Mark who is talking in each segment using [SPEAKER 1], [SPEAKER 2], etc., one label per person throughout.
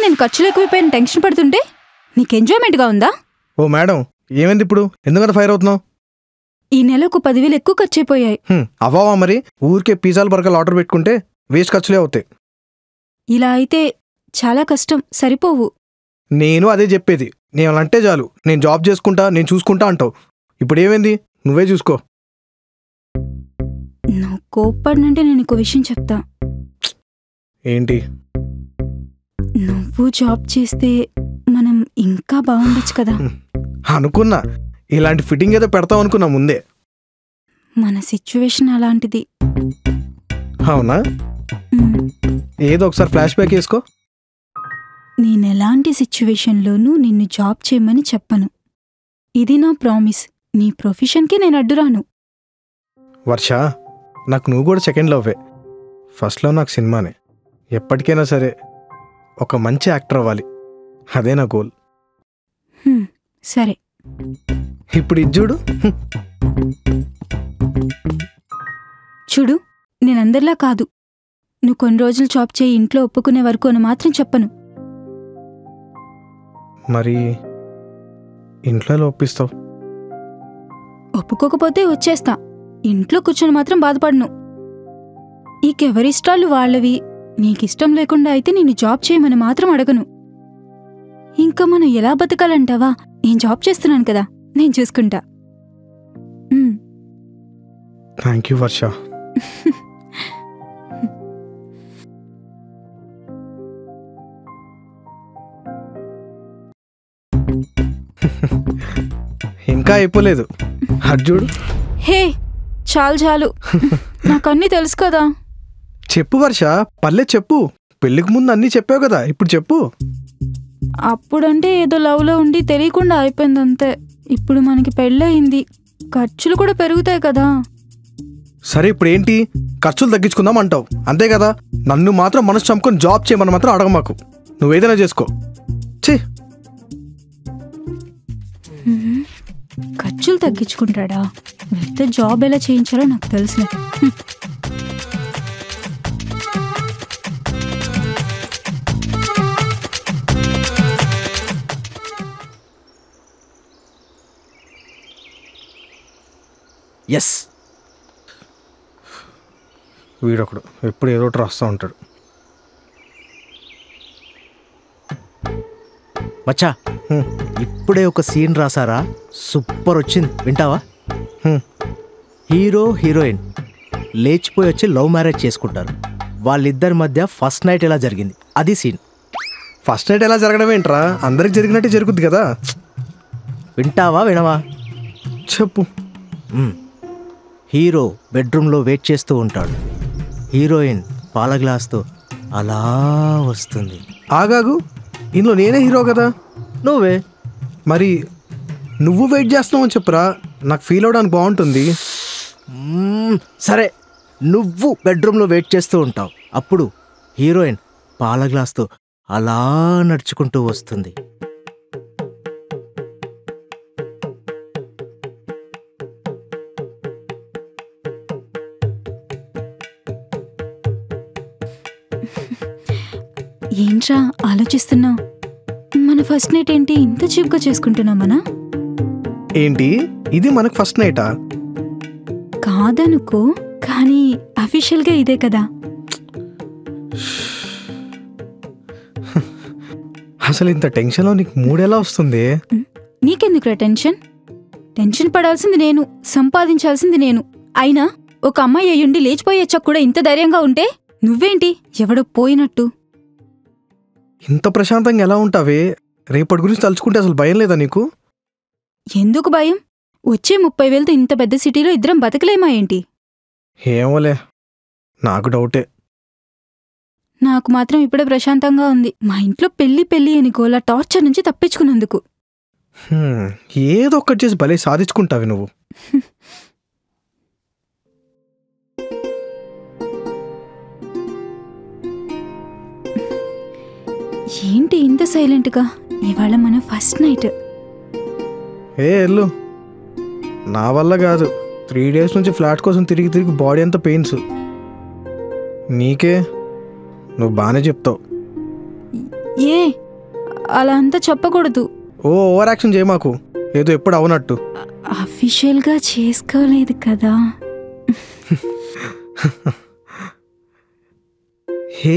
[SPEAKER 1] నేను ఖర్చులు ఎక్కువైపోయిన టెన్షన్ పడుతుంటే నీకు ఎంజాయ్మెంట్గా ఉందా?
[SPEAKER 2] ఓ మేడం, ఏమైంది ఇప్పుడు? ఎందుకంత ఫైర్ అవుతున్నావు?
[SPEAKER 1] ఈ నెల ఒక 10,000 ఎక్కువ ఖర్చయిపోయాయి.
[SPEAKER 2] అవ్వవా మరి? ఊరికే పిజ్జాలు బర్గర్లు ఆర్డర్ పెట్టుకుంటే వేస్ట్ ఖర్చులే అవుతాయి.
[SPEAKER 1] ఇలా అయితే చాలా కష్టం, సరిపోవు.
[SPEAKER 2] నేను అదే చెప్పేది. నేను అంటే చాలు, నేను జాబ్ చేసుకుంటా, నేను చూసుకుంటా అంటావు. ఇప్పుడు ఏమైంది? నువ్వే చూసుకో.
[SPEAKER 1] నువ్వు కోప్పడినంటే నేను ఇంకో విషయం చెప్తా.
[SPEAKER 2] ఏంటి?
[SPEAKER 1] నువ్వు జాబ్ చేస్తే మనం ఇంకా బాగుండొచ్చు కదా.
[SPEAKER 2] అనుకున్నా, ఇలాంటి ఫిట్టింగ్ ఏదో పెడతావు అనుకున్నా ముందే.
[SPEAKER 1] మన సిచ్యువేషన్ అలాంటిది.
[SPEAKER 2] అవునా? ఏదో ఒకసారి ఫ్లాష్ బ్యాక్ వేసుకో.
[SPEAKER 1] నేనెలాంటి సిచ్యువేషన్లోనూ నిన్ను జాబ్ చేయమని చెప్పను. ఇది నా ప్రామిస్. నీ ప్రొఫెషన్కి నేను అడ్డురాను.
[SPEAKER 2] వర్ష, నాకు నువ్వు కూడా సెకండ్ లవ్వే. ఫస్ట్ లవ్ నాకు సినిమానే. ఎప్పటికైనా సరే ఒక మంచి యాక్టర్ అవ్వాలి, అదే నా గోల్.
[SPEAKER 1] సరే,
[SPEAKER 2] ఇప్పుడు ఇది చూడు.
[SPEAKER 1] చూడు, నేనందరిలా కాదు. నువ్వు కొన్ని రోజులు జాబ్ చేయి, ఇంట్లో ఒప్పుకునే వరకు అని మాత్రం చెప్పను.
[SPEAKER 2] మరి ఇంట్లో ఒప్పిస్తావు?
[SPEAKER 1] ఒప్పుకోకపోతే వచ్చేస్తా. ఇంట్లో కూర్చొని మాత్రం బాధపడను. నీకెవరిష్టాలు వాళ్ళవి. నీకిష్టం లేకుండా అయితే నేను జాబ్ చేయమని మాత్రం అడగను. ఇంకా మనం ఎలా బతకాలంటావా? నేను జాబ్ చేస్తున్నాను కదా, నేను చూసుకుంటా.
[SPEAKER 2] థ్యాంక్ యూ వర్ష. ఇంకా అయిపోలేదు, అర్జుడు.
[SPEAKER 1] హే, చాలు చాలు, నాకన్నీ తెలుసు కదా.
[SPEAKER 2] చెప్పు వర్ష, పల్లె చెప్పు. పెళ్లికి ముందు అన్నీ చెప్పావు కదా, ఇప్పుడు చెప్పు.
[SPEAKER 1] అప్పుడంటే ఏదో లవ్లో ఉండి తెలియకుండా అయిపోయిందంతే. ఇప్పుడు మనకి పెళ్ళయింది, ఖర్చులు కూడా పెరుగుతాయి కదా.
[SPEAKER 2] సరే, ఇప్పుడు ఏంటి? ఖర్చులు తగ్గించుకుందాం అంటావు, అంతే కదా. నన్ను మాత్రం మనసు చంపుకొని జాబ్ చేయమని మాత్రం అడగమాకు. నువ్వేదైనా చేసుకో. ఛీ,
[SPEAKER 1] ఖర్చులు తగ్గించుకుంటాడా? వెళ్తే జాబ్ ఎలా చేయించాలో నాకు తెలుసులే.
[SPEAKER 2] ఎస్, వీడొకడు ఎప్పుడు ఏదో ఒకటి రాస్తూ ఉంటాడు.
[SPEAKER 3] మచ్చా, ఇప్పుడే ఒక సీన్ రాసారా, సూపర్ వచ్చింది, వింటావా? హీరో హీరోయిన్ లేచిపోయి వచ్చి లవ్ మ్యారేజ్ చేసుకుంటారు. వాళ్ళిద్దరి మధ్య ఫస్ట్ నైట్ ఎలా జరిగింది, అది సీన్.
[SPEAKER 2] ఫస్ట్ నైట్ ఎలా జరగడం ఏంట్రా? అందరికి జరిగినట్టే జరుగుద్ది కదా.
[SPEAKER 3] వింటావా వినవా?
[SPEAKER 2] చెప్పు.
[SPEAKER 3] హీరో బెడ్రూమ్లో వెయిట్ చేస్తూ ఉంటాడు. హీరోయిన్ పాల గ్లాస్తో అలా వస్తుంది.
[SPEAKER 2] ఆగాగు, ఇందులో నేనే హీరో కదా.
[SPEAKER 3] నువ్వే.
[SPEAKER 2] మరి నువ్వు వెయిట్ చేస్తున్నావు అని చెప్పురా, నాకు ఫీల్ అవడానికి బాగుంటుంది.
[SPEAKER 3] సరే, నువ్వు బెడ్రూమ్లో వెయిట్ చేస్తూ ఉంటావు. అప్పుడు హీరోయిన్ పాల గ్లాస్తో అలా నడుచుకుంటూ వస్తుంది.
[SPEAKER 1] ఏంట్రా ఆలోచిస్తున్నావు? మన ఫస్ట్ నైట్ ఏంటి ఇంత చీప్గా చేసుకుంటున్నాం? మన
[SPEAKER 2] ఏంటి ఇది మనకు ఫస్ట్ నైటా?
[SPEAKER 1] కాదనుకో, కానీ అఫీషియల్గా ఇదే కదా.
[SPEAKER 2] అసలు ఇంత టెన్షన్లో నీకు మూడెలా వస్తుంది?
[SPEAKER 1] నీకెందుకురా టెన్షన్? టెన్షన్ పడాల్సింది నేను, సంపాదించాల్సింది నేను. అయినా ఒక అమ్మాయి అయ్యుండి లేచిపోయేచ్చాక కూడా ఇంత ధైర్యంగా ఉంటే నువ్వేంటి ఎవడో పోయినట్టు?
[SPEAKER 2] ఇంత ప్రశాంతంగా ఎలా ఉంటావే? రేపటి గురించి తలుచుకుంటే అసలు భయం లేదా నీకు?
[SPEAKER 1] ఎందుకు భయం? వచ్చే 30,000తో ఇంత పెద్ద సిటీలో ఇద్దరం బతకలేమా ఏంటి?
[SPEAKER 2] ఏమోలే, నాకు డౌటే.
[SPEAKER 1] నాకు మాత్రం ఇప్పుడే ప్రశాంతంగా ఉంది. మా ఇంట్లో పెళ్లి అని గోలా టార్చర్ నుంచి తప్పించుకున్నందుకు.
[SPEAKER 2] ఏదో ఒక్కటి చేసి భలే సాధించుకుంటావి నువ్వు.
[SPEAKER 1] ఏంటి ఇంత సైలెంట్గా? ఇవాళ మన ఫస్ట్ నైట్.
[SPEAKER 2] ఎల్లు, నా వల్ల కాదు. 3 days నుంచి ఫ్లాట్ కోసం తిరిగి తిరిగి బాడీ అంతా పెయిన్స్. నీకే, నువ్వు బాగానే చెప్తావు.
[SPEAKER 1] ఏ అలా అంతా చెప్పకూడదు.
[SPEAKER 2] ఓవర్ యాక్షన్ చేయ మాకు, ఏదో ఎప్పుడు అవునట్టు.
[SPEAKER 1] అఫీషియల్గా చేసుకోలేదు కదా.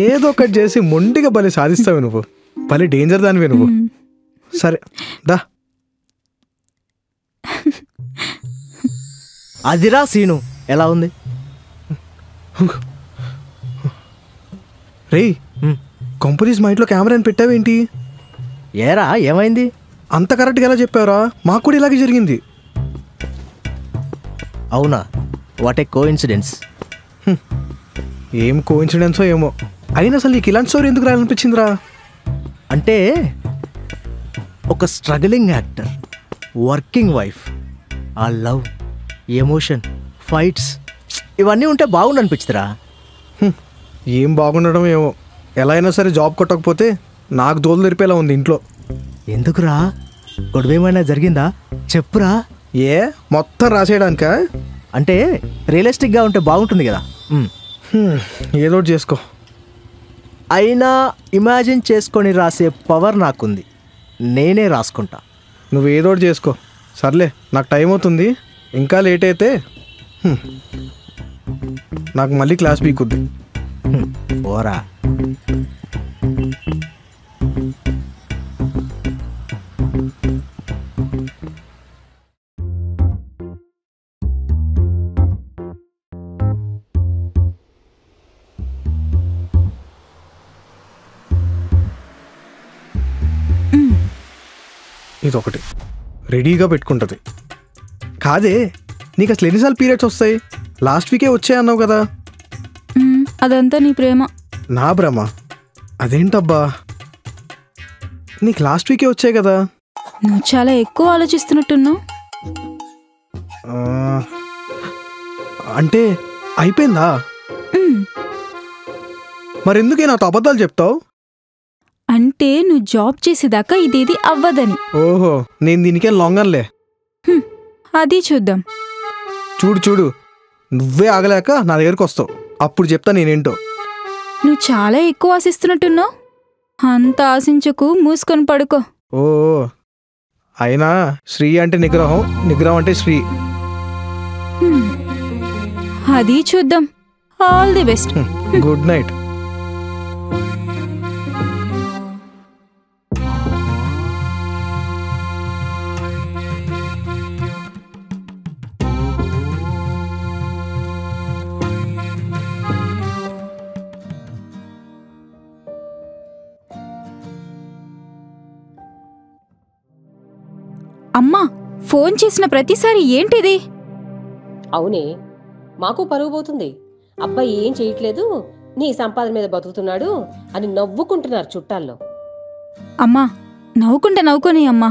[SPEAKER 2] ఏదో ఒకటి చేసి మొండిగా భలే సాధిస్తావు నువ్వు. భలే డేంజర్ దానివే నువ్వు. సరే దా.
[SPEAKER 3] అదిరా సీను, ఎలా ఉంది?
[SPEAKER 2] రేయ్, కంపెనీస్ మా ఇంట్లో కెమెరాని పెట్టావేంటి?
[SPEAKER 3] ఏరా ఏమైంది?
[SPEAKER 2] అంత కరెక్ట్గా ఎలా చెప్పారా? మాకు కూడా ఇలాగే జరిగింది.
[SPEAKER 3] అవునా? What a coincidence.
[SPEAKER 2] ఏం కోఇన్సిడెన్సో ఏమో. అయినా అసలు నీకు ఇలాంటి స్టోరీ ఎందుకు రాయాలనిపించిందిరా?
[SPEAKER 3] అంటే ఒక స్ట్రగలింగ్ యాక్టర్, వర్కింగ్ వైఫ్, ఆ లవ్, ఎమోషన్, ఫైట్స్ ఇవన్నీ ఉంటే బాగుండనిపించురా.
[SPEAKER 2] ఏం బాగుండడం ఏమో. ఎలా అయినా సరే జాబ్ కొట్టకపోతే నాకు దోలు తెరిపేలా ఉంది ఇంట్లో.
[SPEAKER 3] ఎందుకురా? గొడవేమైనా జరిగిందా? చెప్పురా.
[SPEAKER 2] ఏ మొత్తం రాసేయడానికా?
[SPEAKER 3] అంటే రియలిస్టిక్గా ఉంటే బాగుంటుంది కదా.
[SPEAKER 2] ఏదో ఒకటి చేసుకో.
[SPEAKER 3] అయినా ఇమాజిన్ చేసుకొని రాసే పవర్ నాకుంది, నేనే రాసుకుంటా.
[SPEAKER 2] నువ్వు ఏదో ఒకటి చేసుకో. సర్లే, నాకు టైం అవుతుంది. ఇంకా లేట్ అయితే నాకు మళ్ళీ క్లాస్ పీకుద్ది.
[SPEAKER 3] ఓరా.
[SPEAKER 2] ఇదొకటి రెడీగా పెట్టుకుంటుంది. కాదే, నీకు అసలు ఎన్నిసార్లు పీరియడ్స్ వస్తాయి? లాస్ట్ వీకే వచ్చాయి అన్నావు కదా.
[SPEAKER 1] అదంతా నీ ప్రేమ.
[SPEAKER 2] నా భ్రమ? అదేంటబ్బా, నీకు లాస్ట్ వీకే వచ్చాయి కదా.
[SPEAKER 1] నువ్వు చాలా ఎక్కువ ఆలోచిస్తున్నట్టున్నావు.
[SPEAKER 2] అంటే అయిపోయిందా? మరెందుకే నాతో అబద్ధాలు చెప్తావు?
[SPEAKER 1] అంటే నువ్వు జాబ్ చేసేదాకా ఇదేది అవ్వదని.
[SPEAKER 2] ఓహో, నేను దీనికేం లొంగన్లే.
[SPEAKER 1] అది చూద్దాం.
[SPEAKER 2] చూడు చూడు, నువ్వే ఆగలేక నా దగ్గరకు వస్తావు. అప్పుడు చెప్తా నేనేంటో.
[SPEAKER 1] నువ్వు చాలా ఎక్కువ ఆశిస్తున్నట్టున్నావు. అంత ఆశించకు, మూసుకొని పడుకో.
[SPEAKER 2] ఓ, అయినా శ్రీ అంటే నిగ్రహం, నిగ్రహం అంటే శ్రీ.
[SPEAKER 1] అది చూద్దాం. All the best.
[SPEAKER 2] Good night.
[SPEAKER 1] అమ్మా, ఫోన్ చేసిన ప్రతిసారి ఏంటిది?
[SPEAKER 4] అవునే, మాకు పరువు పోతుంది. అబ్బాయి ఏం చేయట్లేదు, నీ సంపాదన మీద బతుకుతున్నాడు అని నవ్వుకుంటున్నారు చుట్టాల్లో.
[SPEAKER 1] అమ్మా, నవ్వుకొని అమ్మా,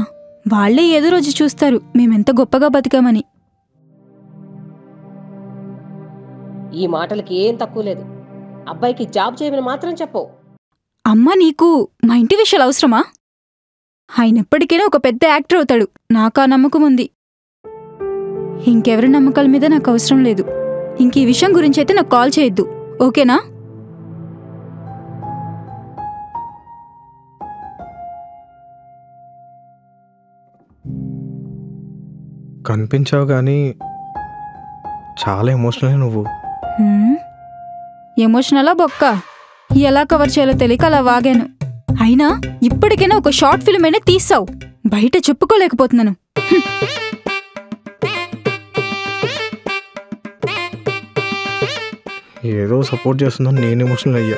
[SPEAKER 1] వాళ్లే ఏదో రోజు చూస్తారు మేమెంత గొప్పగా బతికామని.
[SPEAKER 4] ఈ మాటలకి ఏం తక్కువ లేదు. అబ్బాయికి జాబ్ చేయమని మాత్రం చెప్పవు.
[SPEAKER 1] అమ్మా, నీకు మా ఇంటి విషయాలు అవసరమా? ఆయన ఎప్పటికైనా ఒక పెద్ద యాక్టర్ అవుతాడు, నాకా నమ్మకం ఉంది. ఇంకెవరి నమ్మకాల మీద నాకు అవసరం లేదు. ఇంక ఈ విషయం గురించి అయితే నాకు కాల్ చేయొద్దు, ఓకేనా?
[SPEAKER 2] కనిపించావు కానీ చాలా ఎమోషనల్ నువ్వు.
[SPEAKER 1] ఎమోషనలా బొక్క? ఎలా కవర్ చేయాలో తెలియక అలా వాగాను. అయినా ఇప్పటికైనా ఒక షార్ట్ ఫిల్మ్ అయినా తీసావు, బయట చెప్పుకోలేకపోతున్నాను.
[SPEAKER 2] ఏదో సపోర్ట్ చేస్తున్నాను, నేను ఎమోషనల్ అయ్యా.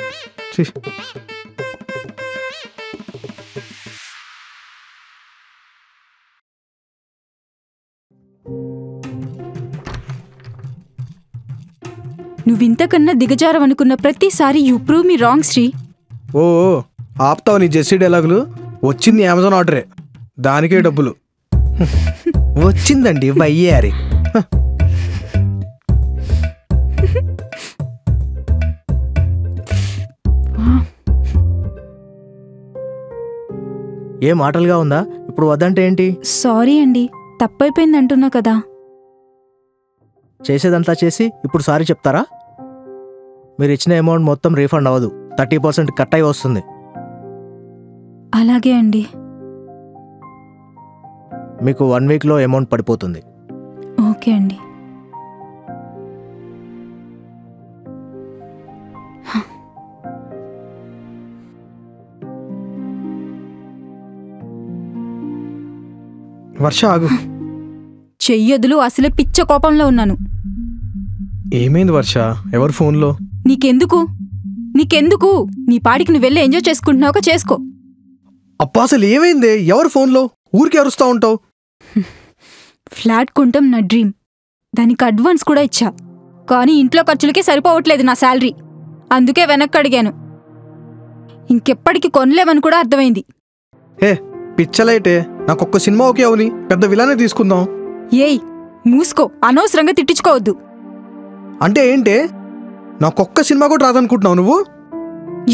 [SPEAKER 1] నువ్వింతకన్నా దిగజారం అనుకున్న ప్రతిసారి you prove me wrong Sri.
[SPEAKER 2] ఓ, ఆపుతావు నీ జెస్సీ డైలాగులు. వచ్చింది అమెజాన్ ఆర్డరే, దానికే డబ్బులు. వచ్చిందండి వయ్యారి.
[SPEAKER 3] ఏ మాటలుగా ఉందా? ఇప్పుడు వద్దంటే ఏంటి?
[SPEAKER 1] సారీ అండి, తప్పైపోయింది అంటున్నా కదా.
[SPEAKER 3] చేసేదంతా చేసి ఇప్పుడు సారీ చెప్తారా? మీరు ఇచ్చిన అమౌంట్ మొత్తం రీఫండ్ అవ్వదు, 30% కట్ అయి వస్తుంది.
[SPEAKER 1] అలాగే అండి.
[SPEAKER 3] మీకు 1 వీక్లో అమౌంట్ పడిపోతుంది.
[SPEAKER 1] ఓకే అండి.
[SPEAKER 2] వర్ష ఆగు.
[SPEAKER 1] చెయ్యొదులు, అసలే పిచ్చ కోపంలో ఉన్నాను.
[SPEAKER 2] ఏమైంది వర్ష? ఎవరు ఫోన్లో?
[SPEAKER 1] నీకెందుకు నీ పాడికి నువ్వు వెళ్ళి ఎంజాయ్ చేసుకుంటున్నావుగా చేసుకో.
[SPEAKER 2] అప్పా అసలు ఏమైంది? ఎవరు ఫోన్లో? ఊరికి అరుస్తూ ఉంటావు.
[SPEAKER 1] ఫ్లాట్ కొంటాం నా డ్రీమ్. దానికి అడ్వాన్స్ కూడా ఇచ్చా. కానీ ఇంట్లో ఖర్చులకే సరిపోవట్లేదు నా శాలరీ. అందుకే వెనక్కి అడిగాను. ఇంకెప్పటికి కొనలేవని కూడా అర్థమైంది.
[SPEAKER 2] ఏ పిచ్చలైతే నాకొక్క సినిమా ఓకే అవుని పెద్ద విలానే తీసుకుందాం.
[SPEAKER 1] ఏయ్ మూసుకో, అనవసరంగా తిట్టించుకోవద్దు.
[SPEAKER 2] అంటే ఏంటే? నాకొక్క సినిమా కూడా రాదనుకుంటున్నావు నువ్వు?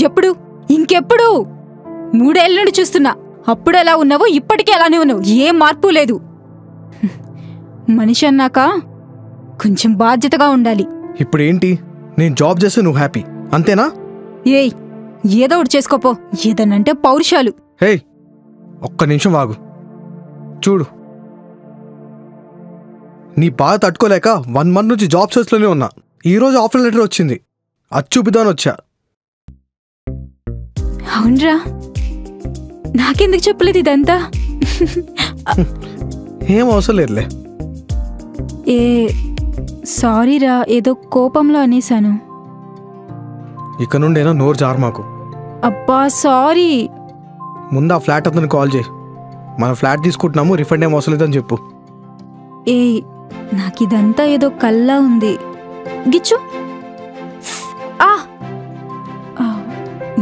[SPEAKER 1] ఎప్పుడు? ఇంకెప్పుడు? 3 ఏళ్ళ నుండి చూస్తున్నా. అప్పుడు ఎలా ఉన్నావో ఇప్పటికీ అలానే ఉన్నావు. ఏం మార్పు లేదు. మనిషి అన్నాక కొంచెం బాధ్యతగా ఉండాలి.
[SPEAKER 2] ఇప్పుడేంటి? నేను జాబ్ చేస్తే నువ్వు హ్యాపీ అంతేనా?
[SPEAKER 1] ఏయ్ ఏదో ఒకటి చేసుకోపో. ఏదనంటే పౌరుషాలు.
[SPEAKER 2] హే ఒక్క నిమిషం ఆగు. చూడు, నీ బాధ తట్టుకోలేక 1 మంత్ నుంచి జాబ్ సర్చ్లోనే ఉన్నా. ఈరోజు ఆఫర్ లెటర్ వచ్చింది. అది చూపిద్దామని వచ్చా.
[SPEAKER 1] అవునరా, నాకెందుకు చెప్పలేదు ఇదంతా?
[SPEAKER 2] ఏం అవసరం లేదులే.
[SPEAKER 1] ఏ సారీరా, ఏదో కోపంలో అనేశాను.
[SPEAKER 2] ఇక నుండేనా నోరు జారు మాకు.
[SPEAKER 1] అబ్బా సారీ.
[SPEAKER 2] ముందు ఆ ఫ్లాట్ అతను కాల్ చేయి. మనం ఫ్లాట్ తీసుకుంటున్నాము, రిఫండ్ ఏం అవసరం లేదని చెప్పు.
[SPEAKER 1] ఏ నాకిదంతా ఏదో కల్లా ఉంది. గిచ్చు. ఆ ఆ,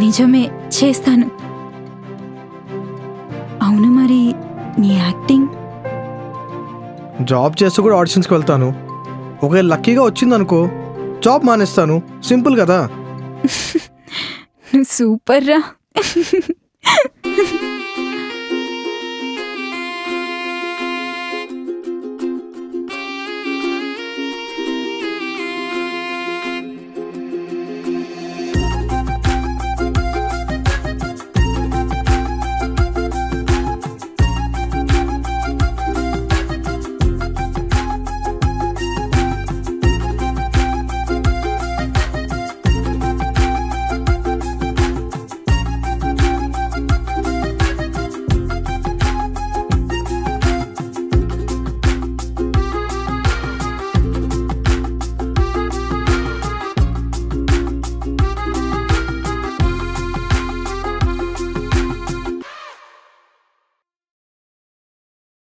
[SPEAKER 1] నిజమే, చేస్తాను. అవును, మరి నీ యాక్టింగ్?
[SPEAKER 2] జాబ్ చేస్తూ కూడా ఆడిషన్స్కి వెళ్తాను. ఒకవేళ లక్కీగా వచ్చిందనుకో జాబ్ మానేస్తాను. సింపుల్ కదా.
[SPEAKER 1] నువ్వు సూపర్ రా.